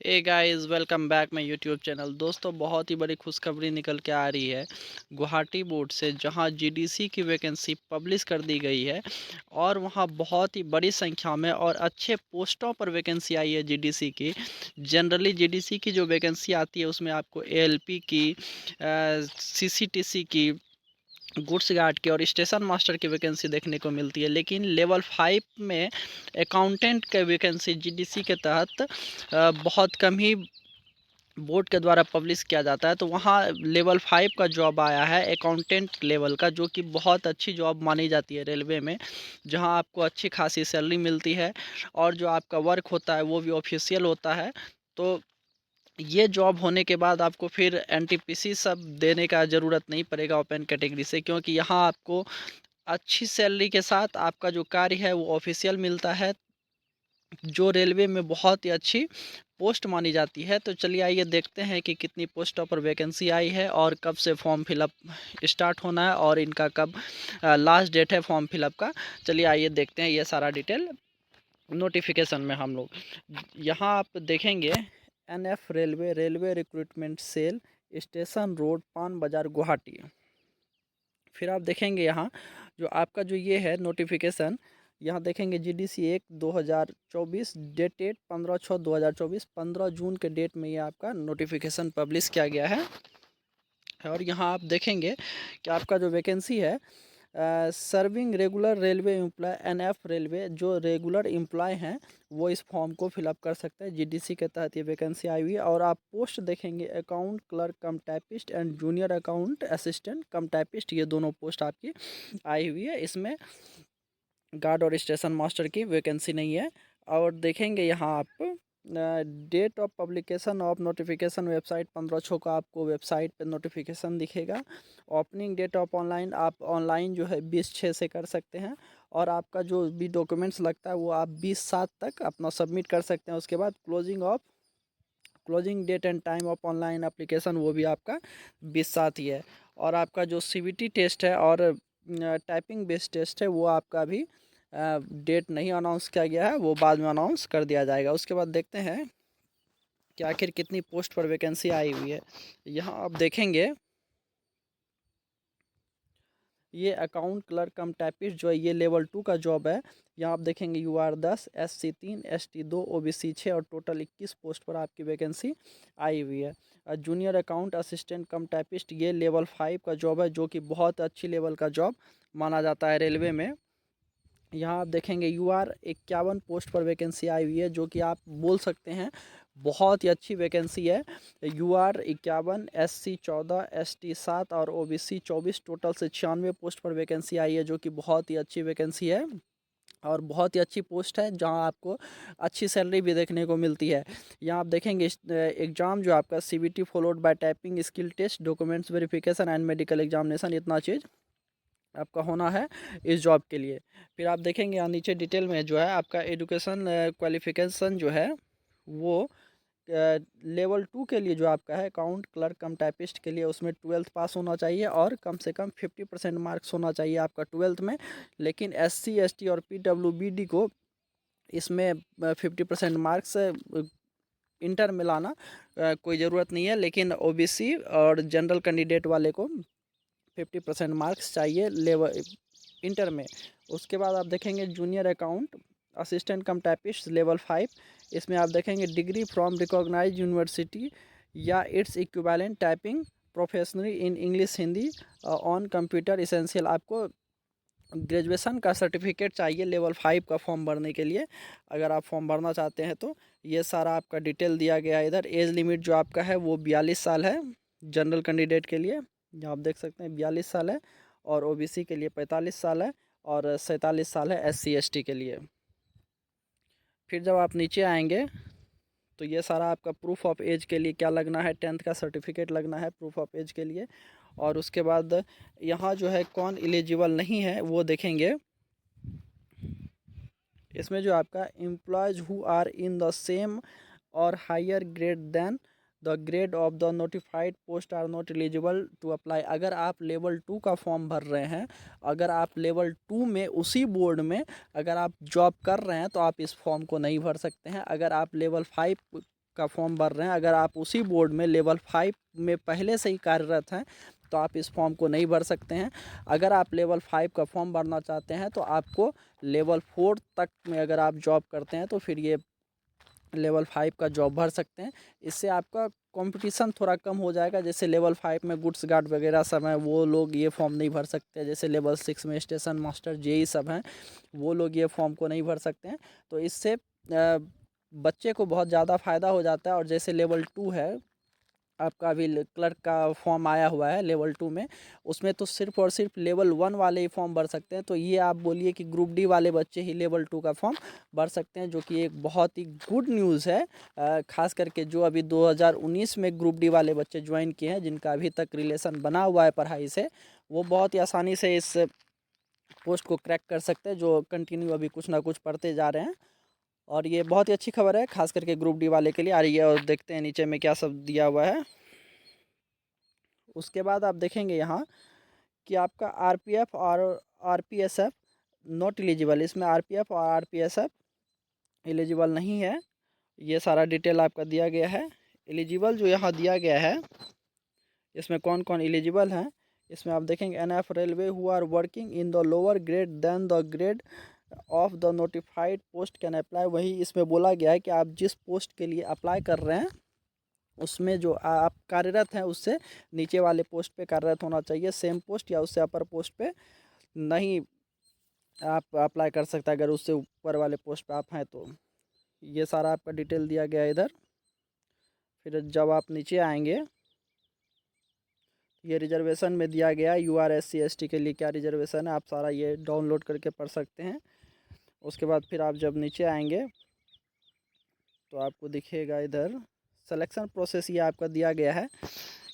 A guys, welcome back my YouTube channel. दोस्तों, बहुत ही बड़ी खुशखबरी निकल के आ रही है गुवाहाटी बोर्ड से, जहां जीडीसी की वैकेंसी पब्लिश कर दी गई है और वहां बहुत ही बड़ी संख्या में और अच्छे पोस्टों पर वैकेंसी आई है जीडीसी की। जनरली जीडीसी की जो वैकेंसी आती है उसमें आपको एएलपी की, सीसीटीसी की, गुड्स गार्ड की और स्टेशन मास्टर की वैकेंसी देखने को मिलती है, लेकिन लेवल 5 में अकाउंटेंट की वैकेंसी जीडीसी के तहत बहुत कम ही बोर्ड के द्वारा पब्लिश किया जाता है। तो वहाँ लेवल 5 का जॉब आया है अकाउंटेंट लेवल का, जो कि बहुत अच्छी जॉब मानी जाती है रेलवे में, जहाँ आपको अच्छी खासी सैलरी मिलती है और जो आपका वर्क होता है वो भी ऑफिशियल होता है। तो ये जॉब होने के बाद आपको फिर एनटीपीसी सब देने का ज़रूरत नहीं पड़ेगा ओपन कैटेगरी से, क्योंकि यहाँ आपको अच्छी सैलरी के साथ आपका जो कार्य है वो ऑफिशियल मिलता है, जो रेलवे में बहुत ही अच्छी पोस्ट मानी जाती है। तो चलिए आइए देखते हैं कि कितनी पोस्टों पर वैकेंसी आई है और कब से फॉर्म फिलअप स्टार्ट होना है और इनका कब लास्ट डेट है फॉर्म फिलअप का। चलिए आइए देखते हैं ये सारा डिटेल नोटिफिकेशन में हम लोग। यहाँ आप देखेंगे NF railway railway recruitment cell, station road, Pan Bazaar, Guwahati. फिर आप देखेंगे यहाँ जो आपका जो ये है नोटिफिकेशन, यहाँ देखेंगे जीडीसी 1/2024, डेटेड 15/6/2024, 15 जून के डेट में ये आपका नोटिफिकेशन पब्लिश किया गया है। और यहाँ आप देखेंगे कि आपका जो वैकेंसी है serving regular railway employ NF railway, जो रेगुलर एम्प्लॉय हैं वो इस फॉर्म को फिलअप कर सकते हैं। जीडीसी के तहत ये वैकेंसी आई हुई है। और आप पोस्ट देखेंगे account clerk come typist and junior account assistant come typist, ये दोनों पोस्ट आपकी आई हुई है। इसमें गार्ड और स्टेशन मास्टर की वैकेंसी नहीं है। और देखेंगे यहाँ आप date of publication of notification website 15/6 को आपको वेबसाइट पे नोटिफिकेशन दिखेगा। ओपनिंग डेट ऑफ ऑनलाइन, आप ऑनलाइन जो है 20/6 से कर सकते हैं। और आपका जो भी डॉक्यूमेंट्स लगता है वो आप 20/7 तक अपना सबमिट कर सकते हैं। उसके बाद closing date and time of online application वो भी आपका 20/7 ही है। और आपका जो सीबीटी टेस्ट है और टाइपिंग बेस्ड टेस्ट है वो आपका भी डेट नहीं अनाउंस किया गया है, वो बाद में अनाउंस कर दिया जाएगा। उसके बाद देखते हैं कि आखिर कितनी पोस्ट पर वैकेंसी आई हुई है। यहाँ आप देखेंगे ये अकाउंट क्लर्क कम टाइपिस्ट जो है ये लेवल 2 का जॉब है। यहाँ आप देखेंगे यूआर 10, एससी 3, एसटी 2, ओबीसी 6 और टोटल 21 पोस्ट पर आपकी वैकेंसी आई हुई है। जूनियर अकाउंट असिस्टेंट कम टाइपिस्ट ये लेवल 5 का जॉब है, जो कि बहुत अच्छी लेवल का जॉब माना जाता है रेलवे में। यहाँ आप देखेंगे यूआर 51 पोस्ट पर वैकेंसी आई हुई है, जो कि आप बोल सकते हैं बहुत ही अच्छी वैकेंसी है। यूआर 51, एससी 14, एसटी 7 और ओबीसी 24, टोटल से 96 पोस्ट पर वैकेंसी आई है, जो कि बहुत ही अच्छी वैकेंसी है और बहुत ही अच्छी पोस्ट है, जहां आपको अच्छी सैलरी भी देखने को मिलती है। यहाँ आप देखेंगे एग्ज़ाम जो आपका CBT followed by typing skill test, documents verification and medical examination, इतना चीज़ आपका होना है इस जॉब के लिए। फिर आप देखेंगे यहाँ नीचे डिटेल में जो है आपका एजुकेशन क्वालिफिकेशन जो है वो लेवल 2 के लिए जो आपका है अकाउंट क्लर्क कम टाइपिस्ट के लिए, उसमें 12th पास होना चाहिए और कम से कम 50% मार्क्स होना चाहिए आपका 12th में। लेकिन एससी एसटी और पीडब्ल्यूबीडी को इसमें 50% मार्क्स इंटर में लाना कोई ज़रूरत नहीं है, लेकिन ओबीसी और जनरल कैंडिडेट वाले को 50% मार्क्स चाहिए लेवल इंटर में। उसके बाद आप देखेंगे जूनियर अकाउंट असिस्टेंट कम टाइपिस्ट लेवल 5, इसमें आप देखेंगे डिग्री फ्रॉम रिकॉग्नाइज यूनिवर्सिटी या its equivalent typing professionally in English Hindi on computer essential, आपको ग्रेजुएशन का सर्टिफिकेट चाहिए लेवल 5 का फॉर्म भरने के लिए, अगर आप फॉर्म भरना चाहते हैं तो। ये सारा आपका डिटेल दिया गया है इधर। एज लिमिट जो आपका है वो 42 साल है जनरल कैंडिडेट के लिए, जो आप देख सकते हैं 42 साल है। और ओबीसी के लिए 45 साल है और 47 साल है एससी एसटी के लिए। फिर जब आप नीचे आएंगे तो ये सारा आपका प्रूफ ऑफ एज के लिए क्या लगना है, 10th का सर्टिफिकेट लगना है प्रूफ ऑफ एज के लिए। और उसके बाद यहाँ जो है कौन एलिजिबल नहीं है वो देखेंगे। इसमें जो आपका employees who are in the same और higher grade than the grade of the notified post are not eligible to apply. अगर आप लेवल 2 का फॉर्म भर रहे हैं, अगर आप लेवल 2 में उसी बोर्ड में अगर आप जॉब कर रहे हैं तो आप इस फॉर्म को नहीं भर सकते हैं। अगर आप लेवल 5 का फॉर्म भर रहे हैं, अगर आप उसी बोर्ड में लेवल 5 में पहले से ही कार्यरत हैं तो आप इस फॉर्म को नहीं भर सकते हैं। अगर आप लेवल 5 का फॉर्म भरना चाहते हैं तो आपको लेवल 4 तक में अगर आप जॉब करते हैं तो फिर ये लेवल 5 का जॉब भर सकते हैं। इससे आपका कंपटीशन थोड़ा कम हो जाएगा। जैसे लेवल 5 में गुड्स गार्ड वगैरह सब हैं, वो लोग ये फॉर्म नहीं भर सकते। जैसे लेवल 6 में स्टेशन मास्टर जेई सब हैं, वो लोग ये फॉर्म को नहीं भर सकते हैं। तो इससे बच्चे को बहुत ज़्यादा फ़ायदा हो जाता है। और जैसे लेवल 2 है, आपका अभी क्लर्क का फॉर्म आया हुआ है लेवल 2 में, उसमें तो सिर्फ और सिर्फ लेवल 1 वाले ही फॉर्म भर सकते हैं। तो ये आप बोलिए कि ग्रुप डी वाले बच्चे ही लेवल 2 का फॉर्म भर सकते हैं, जो कि एक बहुत ही गुड न्यूज़ है। खास करके जो अभी 2019 में ग्रुप डी वाले बच्चे ज्वाइन किए हैं, जिनका अभी तक रिलेशन बना हुआ है पढ़ाई से, वो बहुत ही आसानी से इस पोस्ट को क्रैक कर सकते हैं, जो कंटिन्यू अभी कुछ ना कुछ पढ़ते जा रहे हैं। और ये बहुत ही अच्छी खबर है खास करके ग्रुप डी वाले के लिए। आ रही है, और देखते हैं नीचे में क्या सब दिया हुआ है। उसके बाद आप देखेंगे यहाँ कि आपका आरपीएफ और आरपीएसएफ नॉट एलिजिबल, इसमें आरपीएफ और आरपीएसएफ एलिजिबल नहीं है। ये सारा डिटेल आपका दिया गया है। एलिजिबल जो यहाँ दिया गया है, इसमें कौन कौन एलिजिबल हैं, इसमें आप देखेंगे NF railway who are working in the lower grade than the grade of the notified post can apply. वही इसमें बोला गया है कि आप जिस पोस्ट के लिए अप्लाई कर रहे हैं उसमें जो आप कार्यरत हैं उससे नीचे वाले पोस्ट पे कार्यरत होना चाहिए। सेम पोस्ट या उससे अपर पोस्ट पे नहीं आप अप्लाई कर सकते अगर उससे ऊपर वाले पोस्ट पे आप हैं तो। ये सारा आपका डिटेल दिया गया है इधर। फिर जब आप नीचे आएंगे, ये रिजर्वेशन में दिया गया UR SC ST के लिए क्या रिजर्वेशन है, आप सारा ये डाउनलोड करके पढ़ सकते हैं। उसके बाद फिर आप जब नीचे आएंगे तो आपको दिखेगा इधर सिलेक्शन प्रोसेस, ये आपका दिया गया है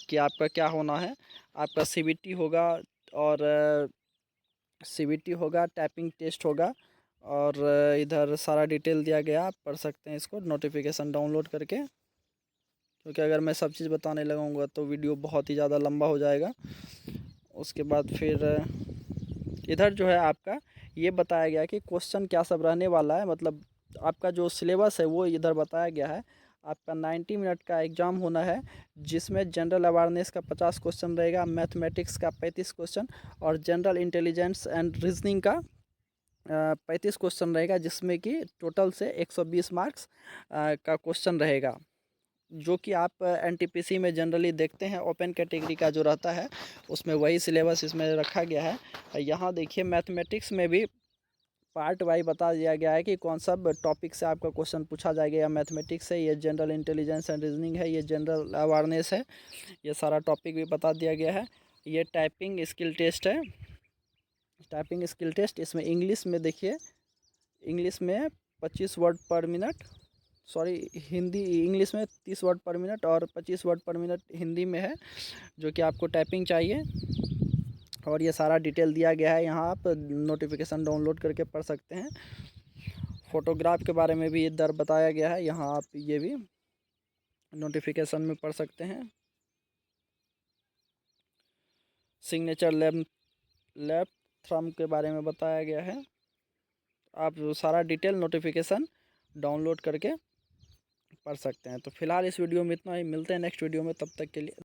कि आपका क्या होना है। आपका CBT होगा, और CBT होगा, टाइपिंग टेस्ट होगा, और इधर सारा डिटेल दिया गया, आप पढ़ सकते हैं इसको नोटिफिकेशन डाउनलोड करके। क्योंकि अगर मैं सब चीज़ बताने लगूँगा तो वीडियो बहुत ही ज़्यादा लंबा हो जाएगा। उसके बाद फिर इधर जो है आपका ये बताया गया कि क्वेश्चन क्या सब रहने वाला है, मतलब आपका जो सिलेबस है वो इधर बताया गया है। आपका 90 मिनट का एग्ज़ाम होना है, जिसमें जनरल अवेयरनेस का 50 क्वेश्चन रहेगा, मैथमेटिक्स का 35 क्वेश्चन, और जनरल इंटेलिजेंस एंड रीजनिंग का 35 क्वेश्चन रहेगा, जिसमें कि टोटल से 120 मार्क्स का क्वेश्चन रहेगा। जो कि आप NTPC में जनरली देखते हैं, ओपन कैटेगरी का जो रहता है उसमें वही सिलेबस इसमें रखा गया है। यहाँ देखिए मैथमेटिक्स में भी पार्ट वाइज बता दिया गया है कि कौन सा टॉपिक से आपका क्वेश्चन पूछा जाएगा। या मैथमेटिक्स है, ये जनरल इंटेलिजेंस एंड रीजनिंग है, ये जनरल अवेयरनेस है, ये सारा टॉपिक भी बता दिया गया है। ये टाइपिंग स्किल टेस्ट है, टाइपिंग स्किल टेस्ट। इसमें इंग्लिश में देखिए, इंग्लिश में 25 वर्ड पर मिनट, सॉरी हिंदी इंग्लिश में 30 वर्ड पर मिनट और 25 वर्ड पर मिनट हिंदी में है, जो कि आपको टाइपिंग चाहिए। और ये सारा डिटेल दिया गया है, यहाँ आप नोटिफिकेशन डाउनलोड करके पढ़ सकते हैं। फ़ोटोग्राफ के बारे में भी इधर बताया गया है, यहाँ आप ये भी नोटिफिकेशन में पढ़ सकते हैं। सिग्नेचर लेफ्ट थंब के बारे में बताया गया है। आप सारा डिटेल नोटिफिकेशन डाउनलोड करके पढ़ सकते हैं। तो फिलहाल इस वीडियो में इतना ही, मिलते हैं नेक्स्ट वीडियो में, तब तक के लिए।